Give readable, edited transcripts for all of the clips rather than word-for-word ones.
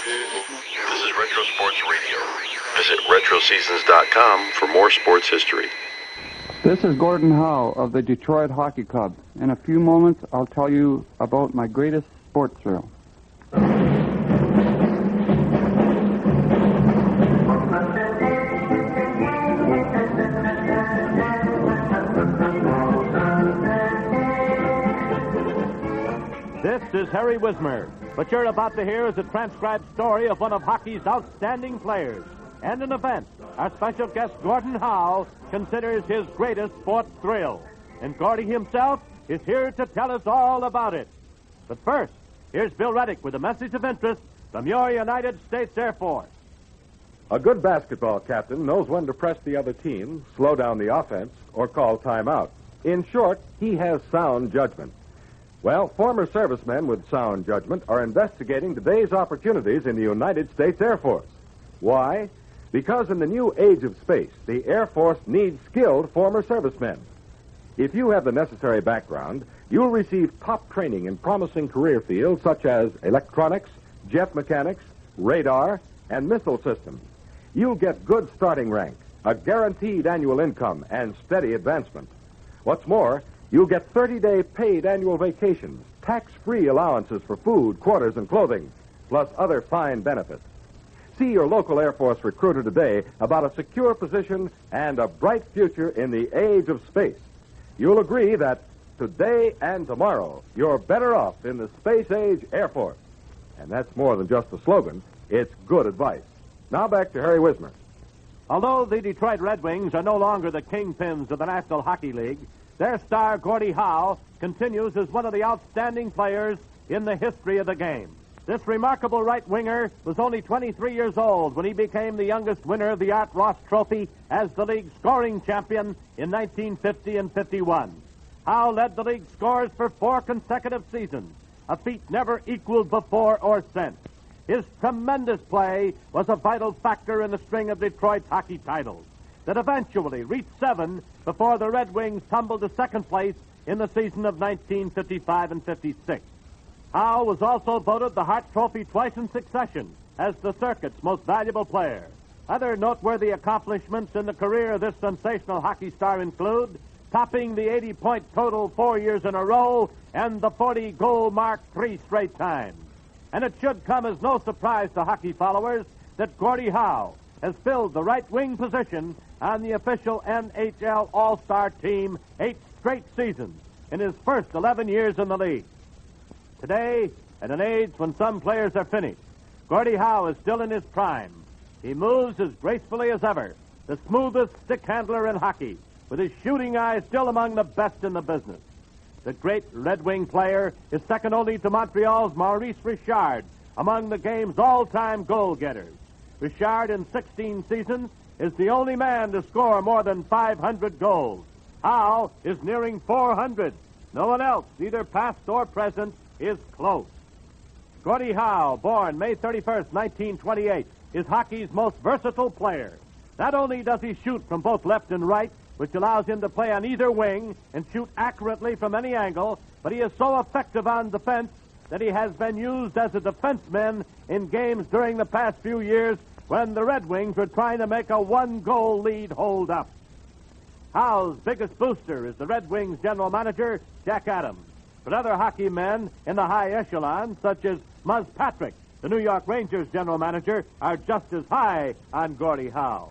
This is Retro Sports Radio. Visit RetroSeasons.com for more sports history. This is Gordon Howe of the Detroit Hockey Club. In a few moments, I'll tell you about my greatest sports thrill. This is Harry Wismer. What you're about to hear is a transcribed story of one of hockey's outstanding players and an event our special guest Gordon Howe considers his greatest sports thrill. And Gordie himself is here to tell us all about it. But first, here's Bill Reddick with a message of interest from your United States Air Force. A good basketball captain knows when to press the other team, slow down the offense, or call timeout. In short, he has sound judgment. Well, former servicemen with sound judgment are investigating today's opportunities in the United States Air Force. Why? Because in the new age of space, the Air Force needs skilled former servicemen. If you have the necessary background, you'll receive top training in promising career fields such as electronics, jet mechanics, radar, and missile systems. You'll get good starting rank, a guaranteed annual income, and steady advancement. What's more, you'll get 30-day paid annual vacations, tax-free allowances for food, quarters, and clothing, plus other fine benefits. See your local Air Force recruiter today about a secure position and a bright future in the age of space. You'll agree that today and tomorrow, you're better off in the Space Age Air Force. And that's more than just a slogan. It's good advice. Now back to Harry Wismer. Although the Detroit Red Wings are no longer the kingpins of the National Hockey League, their star, Gordie Howe, continues as one of the outstanding players in the history of the game. This remarkable right winger was only 23 years old when he became the youngest winner of the Hart Trophy as the league scoring champion in 1950 and 51. Howe led the league scores for 4 consecutive seasons, a feat never equaled before or since. His tremendous play was a vital factor in the string of Detroit's hockey titles that eventually reached 7 before the Red Wings tumbled to second place in the season of 1955 and 56. Howe was also voted the Hart Trophy twice in succession as the circuit's most valuable player. Other noteworthy accomplishments in the career of this sensational hockey star include topping the 80-point total 4 years in a row and the 40-goal mark 3 straight times. And it should come as no surprise to hockey followers that Gordie Howe has filled the right wing position on the official NHL All-Star team 8 straight seasons in his first 11 years in the league. Today, at an age when some players are finished, Gordie Howe is still in his prime. He moves as gracefully as ever, the smoothest stick handler in hockey, with his shooting eye still among the best in the business. The great Red Wing player is second only to Montreal's Maurice Richard among the game's all-time goal-getters. Richard, in 16 seasons, is the only man to score more than 500 goals. Howe is nearing 400. No one else, either past or present, is close. Gordie Howe, born May 31st, 1928, is hockey's most versatile player. Not only does he shoot from both left and right, which allows him to play on either wing and shoot accurately from any angle, but he is so effective on defense that he has been used as a defenseman in games during the past few years when the Red Wings were trying to make a 1-goal lead hold up. Howe's biggest booster is the Red Wings general manager, Jack Adams. But other hockey men in the high echelon, such as Muzz Patrick, the New York Rangers general manager, are just as high on Gordie Howe.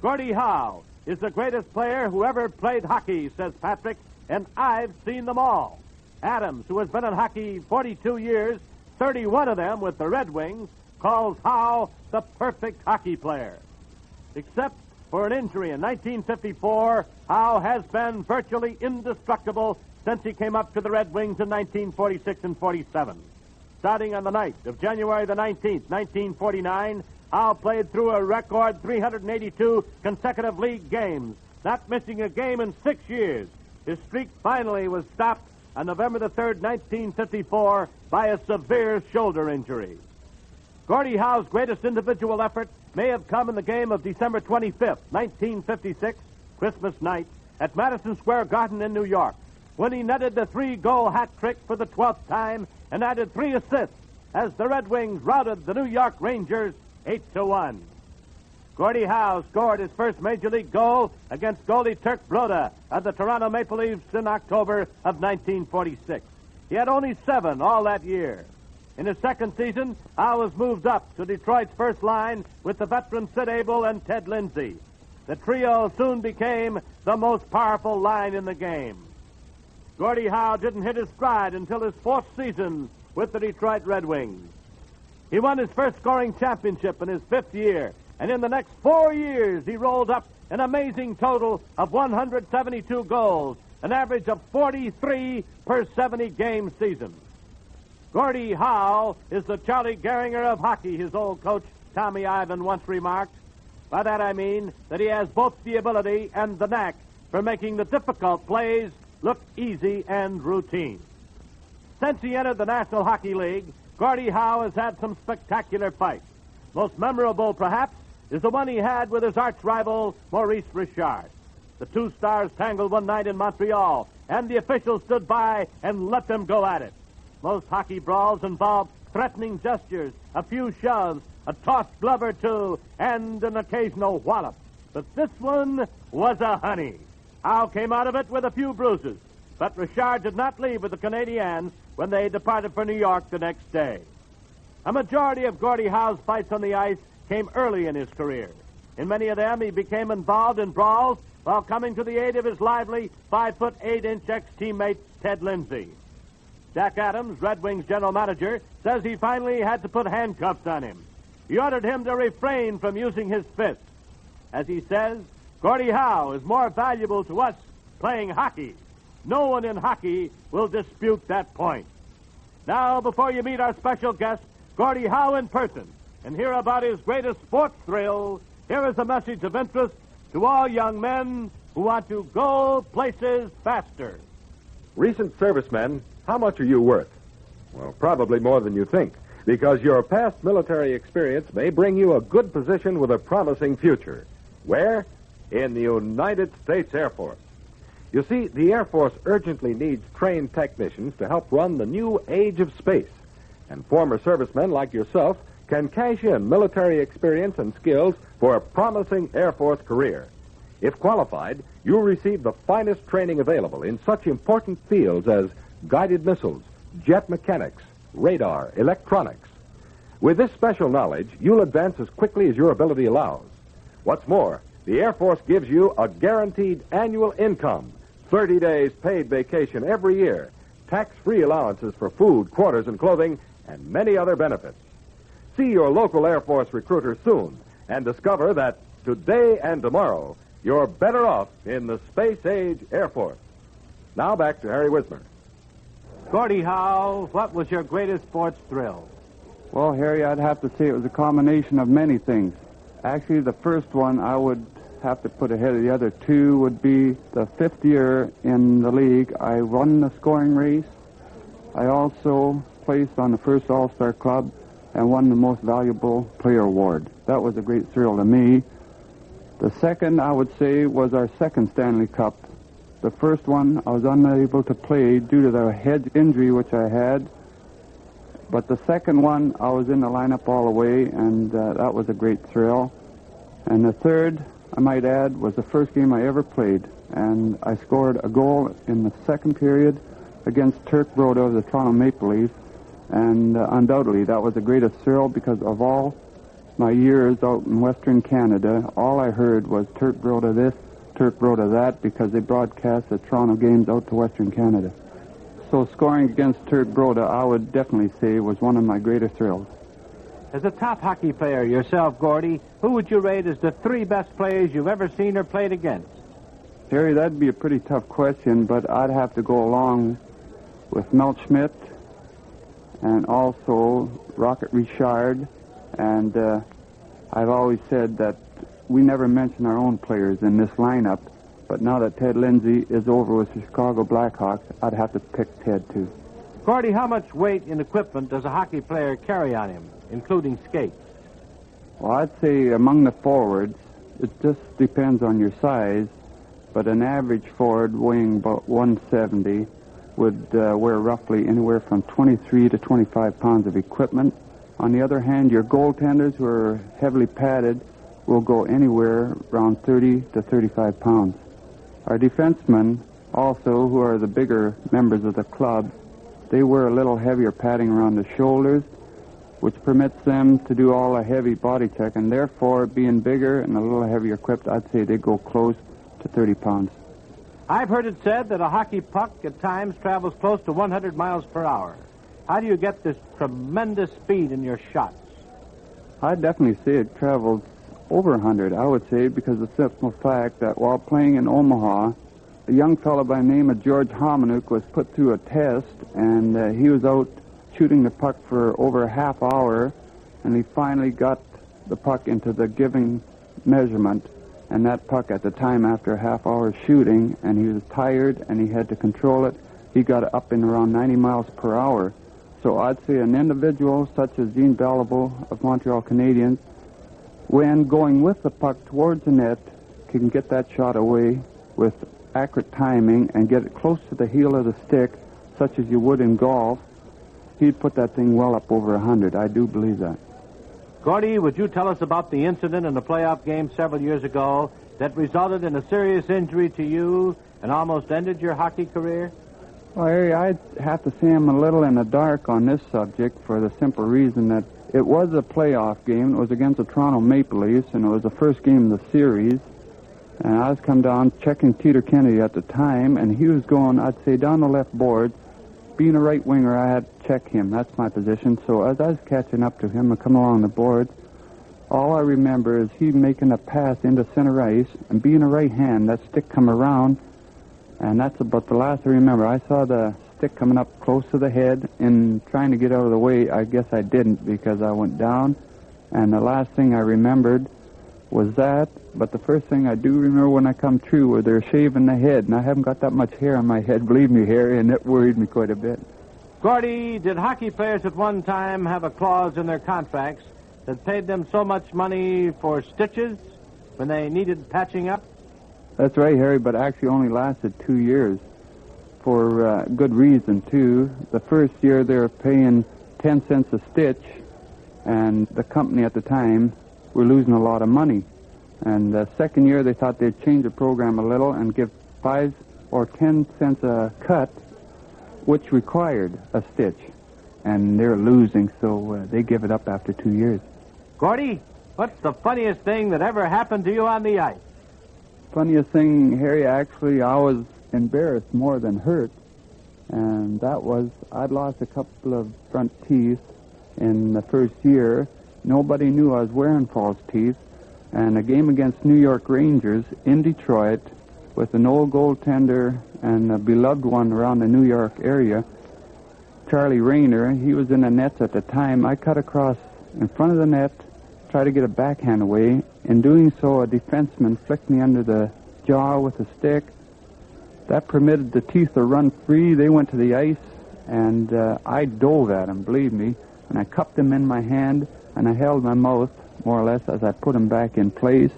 Gordie Howe is the greatest player who ever played hockey, says Patrick, and I've seen them all. Adams, who has been in hockey 42 years, 31 of them with the Red Wings, calls Howe the perfect hockey player. Except for an injury in 1954, Howe has been virtually indestructible since he came up to the Red Wings in 1946 and 47. Starting on the night of January the 19th, 1949, Howe played through a record 382 consecutive league games, not missing a game in 6 years. His streak finally was stopped on November the 3rd, 1954, by a severe shoulder injury. Gordie Howe's greatest individual effort may have come in the game of December 25th, 1956, Christmas night, at Madison Square Garden in New York, when he netted the 3-goal hat trick for the 12th time and added 3 assists as the Red Wings routed the New York Rangers 8-1. Gordie Howe scored his first Major League goal against goalie Turk Broda of the Toronto Maple Leafs in October of 1946. He had only 7 all that year. In his second season, Howe was moved up to Detroit's first line with the veterans Sid Abel and Ted Lindsay. The trio soon became the most powerful line in the game. Gordie Howe didn't hit his stride until his 4th season with the Detroit Red Wings. He won his first scoring championship in his 5th year, and in the next 4 years he rolled up an amazing total of 172 goals, an average of 43 per 70-game season. Gordie Howe is the Charlie Gehringer of hockey, his old coach Tommy Ivan once remarked. By that I mean that he has both the ability and the knack for making the difficult plays look easy and routine. Since he entered the National Hockey League, Gordie Howe has had some spectacular fights. Most memorable, perhaps, is the one he had with his arch-rival, Maurice Richard. The two stars tangled one night in Montreal, and the officials stood by and let them go at it. Most hockey brawls involve threatening gestures, a few shoves, a tossed glove or two, and an occasional wallop. But this one was a honey. Howe came out of it with a few bruises, but Richard did not leave with the Canadiens when they departed for New York the next day. A majority of Gordie Howe's fights on the ice came early in his career. In many of them, he became involved in brawls while coming to the aid of his lively 5'8" ex-teammate Ted Lindsay. Jack Adams, Red Wings general manager, says he finally had to put handcuffs on him. He ordered him to refrain from using his fists. As he says, Gordie Howe is more valuable to us playing hockey. No one in hockey will dispute that point. Now, before you meet our special guest, Gordie Howe in person, and hear about his greatest sports thrill, here is a message of interest to all young men who want to go places faster. Recent servicemen, how much are you worth? Well, probably more than you think, because your past military experience may bring you a good position with a promising future. Where? In the United States Air Force. You see, the Air Force urgently needs trained technicians to help run the new age of space. And former servicemen like yourself can cash in military experience and skills for a promising Air Force career. If qualified, you'll receive the finest training available in such important fields as guided missiles, jet mechanics, radar, electronics. With this special knowledge, you'll advance as quickly as your ability allows. What's more, the Air Force gives you a guaranteed annual income, 30 days paid vacation every year, tax-free allowances for food, quarters, and clothing, and many other benefits. See your local Air Force recruiter soon and discover that today and tomorrow you're better off in the space-age Air Force. Now back to Harry Wismer. Gordie Howe, what was your greatest sports thrill? Well, Harry, I'd have to say it was a combination of many things. Actually, the first one I would have to put ahead of the other two would be the 5th year in the league. I won the scoring race. I also placed on the first All-Star Club and won the most valuable player award. That was a great thrill to me. The second, I would say, was our second Stanley Cup. The first one, I was unable to play due to the head injury which I had. But the second one, I was in the lineup all the way, and that was a great thrill. And the third, I might add, was the first game I ever played. And I scored a goal in the second period against Turk Broda of the Toronto Maple Leafs. And undoubtedly, that was the greatest thrill because of all my years out in Western Canada, all I heard was Turk Broda this, Turk Broda that, because they broadcast the Toronto games out to Western Canada. So scoring against Turk Broda, I would definitely say, was one of my greater thrills. As a top hockey player yourself, Gordie, who would you rate as the 3 best players you've ever seen or played against? Harry, that'd be a pretty tough question, but I'd have to go along with Mel Schmidt and also Rocket Richard. And I've always said that we never mention our own players in this lineup, but now that Ted Lindsay is over with the Chicago Blackhawks, I'd have to pick Ted, too. Gordie, how much weight and equipment does a hockey player carry on him, including skates? Well, I'd say among the forwards, it just depends on your size, but an average forward weighing about 170 would wear roughly anywhere from 23 to 25 pounds of equipment. On the other hand, your goaltenders, who are heavily padded, will go anywhere around 30 to 35 pounds. Our defensemen, also, who are the bigger members of the club, they wear a little heavier padding around the shoulders, which permits them to do all a heavy body check, and therefore, being bigger and a little heavier equipped, I'd say they go close to 30 pounds. I've heard it said that a hockey puck at times travels close to 100 miles per hour. How do you get this tremendous speed in your shots? I'd definitely say it travels over 100, I would say, because of the simple fact that while playing in Omaha, a young fellow by the name of George Homanuk was put through a test, and he was out shooting the puck for over a half hour, and he finally got the puck into the given measurement, and that puck at the time, after a half hour shooting, and he was tired and he had to control it, he got it up in around 90 miles per hour. So I'd say an individual such as Gene Beliveau of Montreal Canadiens, when going with the puck towards the net, can get that shot away with accurate timing and get it close to the heel of the stick, such as you would in golf. He'd put that thing well up over 100. I do believe that. Gordie, would you tell us about the incident in the playoff game several years ago that resulted in a serious injury to you and almost ended your hockey career? Well, Harry, I'd have to say I'm a little in the dark on this subject for the simple reason that it was a playoff game. It was against the Toronto Maple Leafs, and it was the first game of the series. And I was come down checking Peter Kennedy at the time, and he was going, I'd say, down the left board. Being a right winger, I had to check him. That's my position. So as I was catching up to him and coming along the board, all I remember is he making a pass into center ice, and being a right hand, that stick come around, and that's about the last I remember. I saw the stick coming up close to the head, and trying to get out of the way, I guess I didn't because I went down, and the last thing I remembered was that, but the first thing I do remember when I come through was they're shaving the head, and I haven't got that much hair on my head, believe me, Harry, and it worried me quite a bit. Gordie, did hockey players at one time have a clause in their contracts that paid them so much money for stitches when they needed patching up? That's right, Harry, but actually only lasted 2 years for good reason, too. The first year they were paying 10 cents a stitch, and the company at the time were losing a lot of money. And the second year they thought they'd change the program a little and give 5 or 10 cents a cut, which required a stitch. And they're losing, so they give it up after 2 years. Gordie, what's the funniest thing that ever happened to you on the ice? Funniest thing, Harry, actually, I was embarrassed more than hurt. And that was, I'd lost a couple of front teeth in the first year. Nobody knew I was wearing false teeth. And a game against New York Rangers in Detroit with an old goaltender and a beloved one around the New York area, Charlie Rayner, he was in the nets at the time. I cut across in front of the net, tried to get a backhand away. In doing so, a defenseman flicked me under the jaw with a stick. That permitted the teeth to run free. They went to the ice, and I dove at him, believe me, and I cupped him in my hand, and I held my mouth, more or less, as I put him back in place.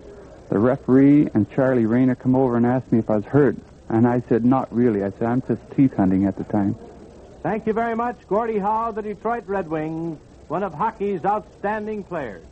The referee and Charlie Rayner come over and asked me if I was hurt, and I said, not really. I said, I'm just teeth hunting at the time. Thank you very much, Gordie Howe, the Detroit Red Wings, one of hockey's outstanding players.